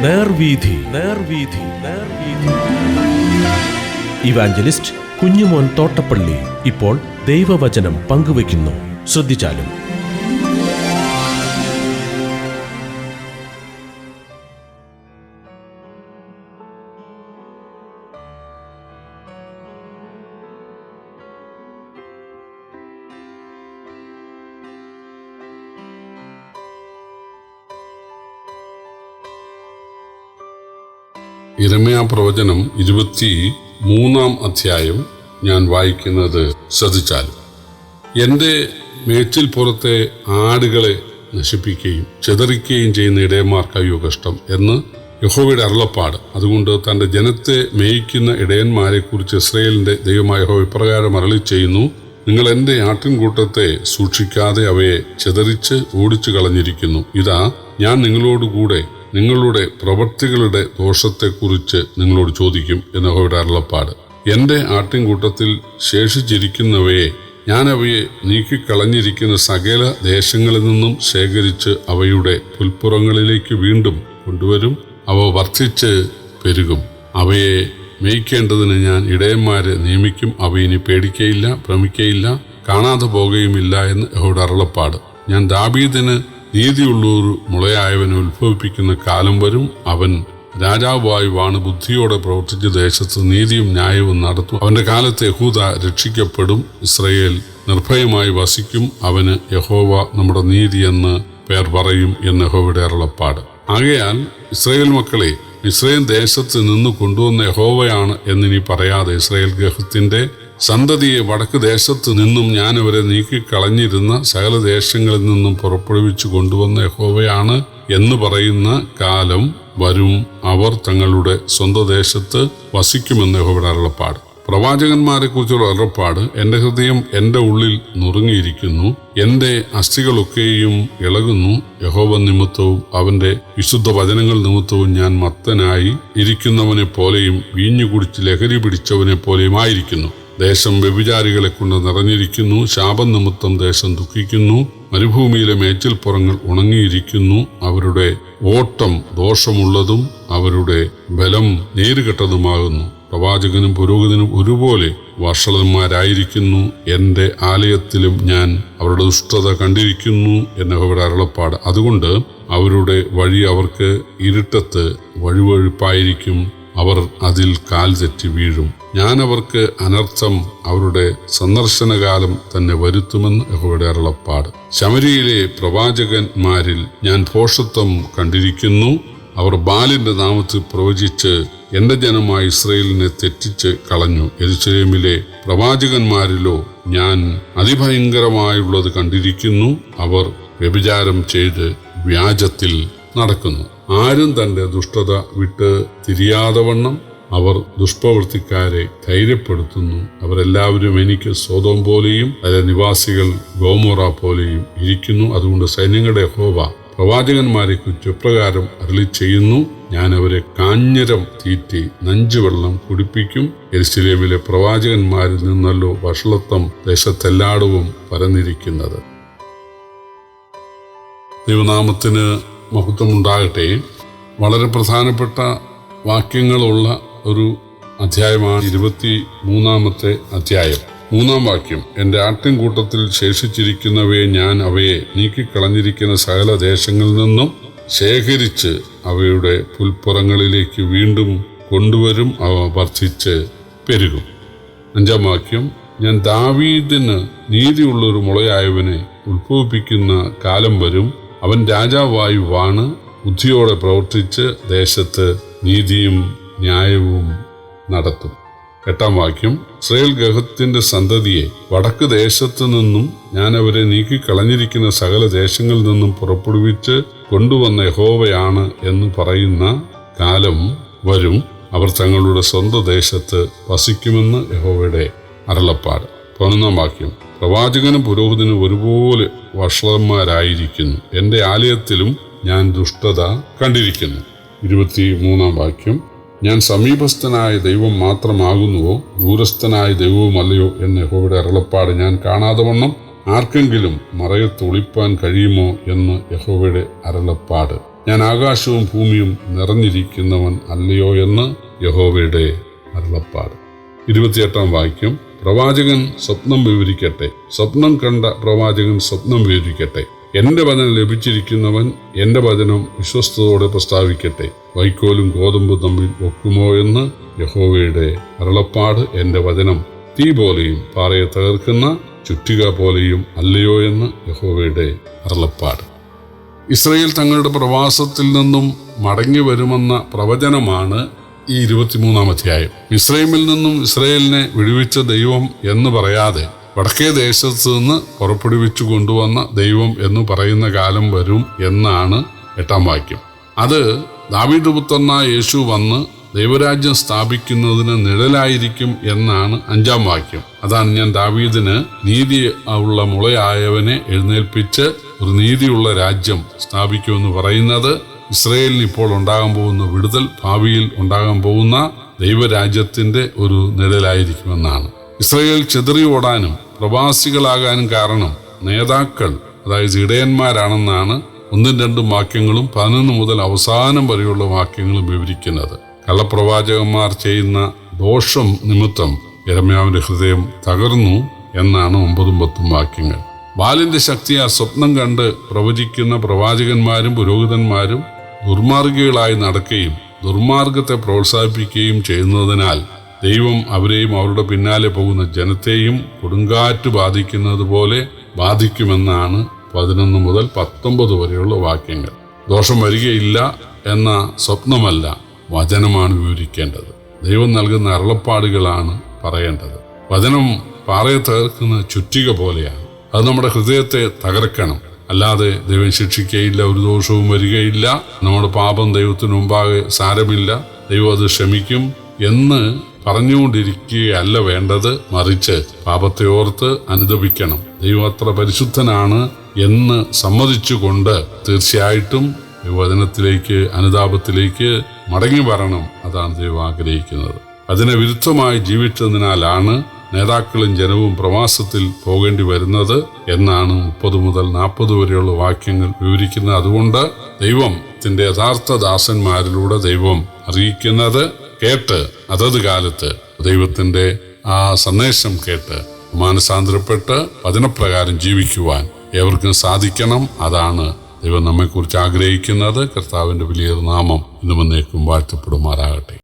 നേർവീഥി, നേർവീഥി, നേർവീഥി. Evangelist Kunjumon Thottappally ഇപ്പോൾ ദൈവവചനം പങ്കുവയ്ക്കുന്നു. ശ്രദ്ധിച്ചാലും. യിരെമ്യാ പ്രവചനം 23 അധ്യായം ഞാൻ വായിക്കുന്നത് ശ്രദ്ധിച്ചാലും. എൻ്റെ മേച്ചിൽപ്പുറത്തെ ആടുകളെ നശിപ്പിക്കുകയും ചിതറിക്കുകയും ചെയ്യുന്ന ഇടയന്മാർക്ക് അയ്യോ കഷ്ടം എന്ന് യഹോവയുടെ അരുളപ്പാട്. അതുകൊണ്ട് തൻ്റെ ജനത്തെ മേയിക്കുന്ന ഇടയന്മാരെക്കുറിച്ച് ഇസ്രായേലിൻ്റെ ദൈവമായ യഹോവ ഇപ്രകാരം അരുളി ചെയ്യുന്നു: നിങ്ങൾ എൻ്റെ ആട്ടിൻകൂട്ടത്തെ സൂക്ഷിക്കാതെ അവയെ ചിതറിച്ച് ഓടിച്ചു കളഞ്ഞിരിക്കുന്നു. ഇതാ, ഞാൻ നിങ്ങളോടുകൂടെ നിങ്ങളുടെ പ്രവൃത്തികളുടെ ദോഷത്തെക്കുറിച്ച് നിങ്ങളോട് ചോദിക്കും എന്ന് യഹോവയുടെ അരുളപ്പാട്. എൻ്റെ ആട്ടിൻകൂട്ടത്തിൽ ശേഷിച്ചിരിക്കുന്നവയെ ഞാൻ അവയെ നീക്കിക്കളഞ്ഞിരിക്കുന്ന സകല ദേശങ്ങളിൽ നിന്നും ശേഖരിച്ച് അവയുടെ പുൽപ്പുറങ്ങളിലേക്ക് വീണ്ടും കൊണ്ടുവരും. അവ വർദ്ധിച്ച് പെരുകും. അവയെ മേയ്ക്കേണ്ടതിന് ഞാൻ ഇടയന്മാരെ നിയമിക്കും. അവ ഇനി പേടിക്കയില്ല, ഭ്രമിക്കയില്ല, കാണാതെ പോകുകയുമില്ല എന്ന് യഹോവയുടെ അരുളപ്പാട്. ഞാൻ ദാവീദിന് നീതിയുള്ളൊരു മുളയായവനെ ഉത്ഭവിപ്പിക്കുന്ന കാലം വരും. അവൻ രാജാവായി വാണ് ബുദ്ധിയോടെ പ്രവർത്തിച്ച് ദേശത്ത് നീതിയും ന്യായവും നടത്തും. അവന്റെ കാലത്ത് യഹൂദ രക്ഷിക്കപ്പെടും, ഇസ്രായേൽ നിർഭയമായി വസിക്കും. അവന് യഹോവ നമ്മുടെ നീതി എന്ന് പേർ പറയും എന്ന് യഹോവയുടെ അരുളപ്പാട്. ആകയാൽ ഇസ്രായേൽ മക്കളെ, ഇസ്രായേൽ ദേശത്ത് നിന്ന് കൊണ്ടുവന്ന യഹോവയാണ് എന്നിനി പറയാതെ ഇസ്രായേൽ ഗൃഹത്തിന്റെ സന്തതിയെ വടക്ക് ദേശത്ത് നിന്നും ഞാൻ അവരെ നീക്കിക്കളഞ്ഞിരുന്ന സകല ദേശങ്ങളിൽ നിന്നും പുറപ്പെടുവിച്ചു കൊണ്ടുവന്ന യഹോവയാണ് എന്ന് പറയുന്ന കാലം വരും. അവർ തങ്ങളുടെ സ്വന്തം ദേശത്ത് വസിക്കുമെന്ന് യഹോവയുടെ അരുളപ്പാട്. പ്രവാചകന്മാരെ കുറിച്ചുള്ള അരുളപ്പാട്. എൻ്റെ ഹൃദയം എൻ്റെ ഉള്ളിൽ നുറുങ്ങിയിരിക്കുന്നു, എൻ്റെ അസ്ഥികളൊക്കെയും ഇളകുന്നു. യഹോവ നിമിത്തവും അവന്റെ വിശുദ്ധ വചനങ്ങൾ നിമിത്തവും ഞാൻ മത്തനായി ഇരിക്കുന്നവനെ പോലെയും വീഞ്ഞു കുടിച്ച് ലഹരി പിടിച്ചവനെ പോലെയും ആയിരിക്കുന്നു. ദേശം വ്യഭിചാരികളെ കൊണ്ട് നിറഞ്ഞിരിക്കുന്നു. ശാപം നിമിത്തം ദേശം ദുഃഖിക്കുന്നു. മരുഭൂമിയിലെ മേച്ചിൽപ്പുറങ്ങൾ ഉണങ്ങിയിരിക്കുന്നു. അവരുടെ ഓട്ടം ദോഷമുള്ളതും അവരുടെ ബലം നേരുകെട്ടതുമാകുന്നു. പ്രവാചകനും പുരോഹിതനും ഒരുപോലെ വഷളന്മാരായിരിക്കുന്നു. എൻ്റെ ആലയത്തിലും ഞാൻ അവരുടെ ദുഷ്ടത കണ്ടിരിക്കുന്നു എന്ന് യഹോവയുടെ അരുളപ്പാട്. അതുകൊണ്ട് അവരുടെ വഴി അവർക്ക് ഇരുട്ടത്ത് വഴുവഴുപ്പായിരിക്കും. അവർ അതിൽ കാൽ തെറ്റി വീഴും. ഞാൻ അവർക്ക് അനർത്ഥം അവരുടെ സന്ദർശനകാലം തന്നെ വരുത്തുമെന്ന് യഹോവയുടെ അരുളപ്പാട്. ശമര്യയിലെ പ്രവാചകന്മാരിൽ ഞാൻ ഭോഷത്വം കണ്ടിരിക്കുന്നു. അവർ ബാലിന്റെ നാമത്തിൽ പ്രവചിച്ച് എന്റെ ജനമായ ഇസ്രായേലിനെ തെറ്റിച്ച് കളഞ്ഞു. യെരൂശലേമിലെ പ്രവാചകന്മാരിലോ ഞാൻ അതിഭയങ്കരമായുള്ളത് കണ്ടിരിക്കുന്നു. അവർ വ്യഭിചാരം ചെയ്ത് വ്യാജത്തിൽ നടക്കുന്നു. ആരും തന്റെ ദുഷ്ടത വിട്ട് തിരിയാതവണ്ണം അവർ ദുഷ്പ്രവൃത്തിക്കാരെ ധൈര്യപ്പെടുത്തുന്നു. അവരെല്ലാവരും എനിക്ക് സോദോം പോലെയും അതിലെ നിവാസികൾ ഗോമോറ പോലെയും ഇരിക്കുന്നു. അതുകൊണ്ട് സൈന്യങ്ങളുടെ യഹോവ പ്രവാചകന്മാരെ കുറിച്ച് ഇപ്രകാരം അരുളി ചെയ്യുന്നു: ഞാൻ അവരെ കാഞ്ഞിരം തീറ്റി നഞ്ചുവെള്ളം കുടിപ്പിക്കും. യെരൂശലേമിലെ പ്രവാചകന്മാരിൽ നിന്നല്ലോ വഷളത്വം ദേശത്തെല്ലായിടവും പരന്നിരിക്കുന്നത്. ദൈവനാമത്തിന് മഹത്വമുണ്ടാകട്ടെ. വളരെ പ്രധാനപ്പെട്ട വാക്യങ്ങളുള്ള ഒരു അധ്യായമാണ് 23 അധ്യായം. 3 വാക്യം: എൻ്റെ ആട്ടിൻകൂട്ടത്തിൽ ശേഷിച്ചിരിക്കുന്നവയെ ഞാൻ അവയെ നീക്കിക്കളഞ്ഞിരിക്കുന്ന സകല ദേശങ്ങളിൽ നിന്നും ശേഖരിച്ച് അവയുടെ പുൽപ്പുറങ്ങളിലേക്ക് വീണ്ടും കൊണ്ടുവരും. അവ വർദ്ധിച്ച് പെരുകും. 5 വാക്യം: ഞാൻ ദാവീദിന് നീതിയുള്ളൊരു മുളയായവനെ ഉത്ഭവിപ്പിക്കുന്ന കാലം വരും. അവൻ രാജാവായി വാണ് ബുദ്ധിയോടെ പ്രവർത്തിച്ച് ദേശത്ത് നീതിയും ന്യായവും നടത്തും. 8 വാക്യം: ഇസ്രായേൽ ഗൃഹത്തിന്റെ സന്തതിയെ വടക്ക് ദേശത്തു നിന്നും ഞാൻ അവരെ നീക്കിക്കളഞ്ഞിരിക്കുന്ന സകല ദേശങ്ങളിൽ നിന്നും പുറപ്പെടുവിച്ച് കൊണ്ടുവന്ന യഹോവയാണ് എന്ന് പറയുന്ന കാലം വരും. അവർ തങ്ങളുടെ സ്വന്തം ദേശത്ത് വസിക്കുമെന്ന് യഹോവയുടെ അരുളപ്പാട്. 11 വാക്യം: പ്രവാചകനും പുരോഹിതനും ഒരുപോലെ വഷളന്മാരായിരിക്കുന്നു. എൻ്റെ ആലയത്തിലും ഞാൻ ദുഷ്ടത കണ്ടിരിക്കുന്നു. 23 വാക്യം: ഞാൻ സമീപസ്ഥനായ ദൈവം മാത്രമാകുന്നുവോ ദൂരസ്ഥനായ ദൈവവുമല്ലയോ എന്ന് യഹോവയുടെ അരുളപ്പാട്. ഞാൻ കാണാതെ വണ്ണം ആർക്കെങ്കിലും മറയത്ത് ഒളിപ്പാൻ കഴിയുമോ എന്ന് യഹോവയുടെ അരുളപ്പാട്. ഞാൻ ആകാശവും ഭൂമിയും നിറഞ്ഞിരിക്കുന്നവൻ അല്ലയോ എന്ന് യഹോവയുടെ അരുളപ്പാട്. 28-ാം വാക്യം. പ്രവാചകൻ സ്വപ്നം വിവരിക്കട്ടെ, സ്വപ്നം കണ്ട പ്രവാചകൻ സ്വപ്നം വിവരിക്കട്ടെ. എന്റെ വചനം ലഭിച്ചിരിക്കുന്നവൻ എന്റെ വചനം വിശ്വസ്തയോടെ പ്രസ്താവിക്കട്ടെ. വൈക്കോലും ഗോതമ്പും തമ്മിൽ ഒക്കുമോ എന്ന് യഹോവയുടെ അരുളപ്പാട്. എന്റെ വചനം തീ പോലെയും പാറയെ തകർക്കുന്ന ചുറ്റിക പോലെയും അല്ലയോ എന്ന് യഹോവയുടെ അരുളപ്പാട്. ഇസ്രായേൽ തങ്ങളുടെ പ്രവാസത്തിൽ നിന്നും മടങ്ങി വരുമെന്ന പ്രവചനമാണ് ഈ 23-ാം അധ്യായം. മിസ്രയീമിൽ നിന്നും ഇസ്രായേലിനെ വിടുവിച്ച ദൈവം എന്ന് പറയാതെ വടക്കേ ദേശത്ത് നിന്ന് പുറപ്പെടുവിച്ചു കൊണ്ടുവന്ന ദൈവം എന്ന് പറയുന്ന കാലം വരും എന്നാണ് 8-ാം വാക്യം. അത് ദാവീദ് പുത്രനായ യേശു വന്ന് ദൈവരാജ്യം സ്ഥാപിക്കുന്നതിന് നിഴലായിരിക്കും എന്നാണ് 5-ാം വാക്യം. അതാണ് ഞാൻ ദാവീദിന് നീതി ഉള്ള മുളയായവനെ എഴുന്നേൽപ്പിച്ച് ഒരു നീതിയുള്ള രാജ്യം സ്ഥാപിക്കുമെന്ന് പറയുന്നത്. ഇസ്രായേലിന് ഇപ്പോൾ ഉണ്ടാകാൻ പോകുന്ന വിടുതൽ ഭാവിയിൽ ഉണ്ടാകാൻ പോകുന്ന ദൈവരാജ്യത്തിന്റെ ഒരു നിഴലായിരിക്കുമെന്നാണ്. ഇസ്രായേൽ ചിതറി ഓടാനും പ്രവാസികളാകാനും കാരണം നേതാക്കൾ, അതായത് ഇടയന്മാരാണെന്നാണ് 1-2 വാക്യങ്ങളും 11 മുതൽ അവസാനം വരെയുള്ള വാക്യങ്ങളും വിവരിക്കുന്നത്. കള്ളപ്രവാചകന്മാർ ചെയ്യുന്ന ദോഷം നിമിത്തം യിരെമ്യാവിന്റെ ഹൃദയം തകർന്നു എന്നാണ് 9-10 വാക്യങ്ങൾ. ബാലിന്റെ ശക്തിയാൽ സ്വപ്നം കണ്ട് പ്രവചിക്കുന്ന പ്രവാചകന്മാരും പുരോഹിതന്മാരും ദുർമാർഗികളായി നടക്കുകയും ദുർമാർഗത്തെ പ്രോത്സാഹിപ്പിക്കുകയും ചെയ്യുന്നതിനാൽ ദൈവം അവരെയും അവരുടെ പിന്നാലെ പോകുന്ന ജനത്തെയും കൊടുങ്കാറ്റ് ബാധിക്കുന്നത് പോലെ ബാധിക്കുമെന്നാണ് 11 മുതൽ 19 വരെയുള്ള വാക്യങ്ങൾ. ദോഷം വരികയില്ല എന്ന സ്വപ്നമല്ല, വചനമാണ് വിവരിക്കേണ്ടത്. ദൈവം നൽകുന്ന അരുളപ്പാടുകളാണ് പറയേണ്ടത്. വചനം പാറയെ തകർക്കുന്ന ചുറ്റിക പോലെയാണ്. അത് നമ്മുടെ ഹൃദയത്തെ തകർക്കണം. അല്ലാതെ ദൈവം ശിക്ഷിക്കുകയില്ല, ഒരു ദോഷവും വരികയില്ല, നമ്മുടെ പാപം ദൈവത്തിന് മുമ്പാകെ സാരമില്ല, ദൈവം അത് ക്ഷമിക്കും എന്ന് പറഞ്ഞുകൊണ്ടിരിക്കുകയല്ല വേണ്ടത്. മറിച്ച് പാപത്തെ ഓർത്ത് അനുതപിക്കണം. ദൈവം അത്ര പരിശുദ്ധനാണ് എന്ന് സമ്മതിച്ചുകൊണ്ട് തീർച്ചയായിട്ടും വചനത്തിലേക്ക്, അനുതാപത്തിലേക്ക് മടങ്ങി വരണം. അതാണ് ദൈവം ആഗ്രഹിക്കുന്നത്. അതിനെ വിരുദ്ധമായി ജീവിച്ചതിനാലാണ് നേതാക്കളും ജനവും പ്രവാസത്തിൽ പോകേണ്ടി വരുന്നത് എന്നാണ് 30 മുതൽ 40 വരെയുള്ള വാക്യങ്ങൾ വിവരിക്കുന്നത്. അതുകൊണ്ട് ദൈവത്തിന്റെ യഥാർത്ഥ ദാസന്മാരിലൂടെ ദൈവം അറിയിക്കുന്നത് കേട്ട് അതത് കാലത്ത് ദൈവത്തിന്റെ ആ സന്ദേശം കേട്ട് മാനസാന്തരപ്പെട്ട് വചനപ്രകാരം ജീവിക്കുവാൻ ഏവർക്കും സാധിക്കണം. അതാണ് ദൈവം നമ്മെക്കുറിച്ച് ആഗ്രഹിക്കുന്നത്. കർത്താവിന്റെ വലിയ നാമം ഇന്നും എന്നേക്കും വാഴ്ത്തപ്പെടുമാറാകട്ടെ.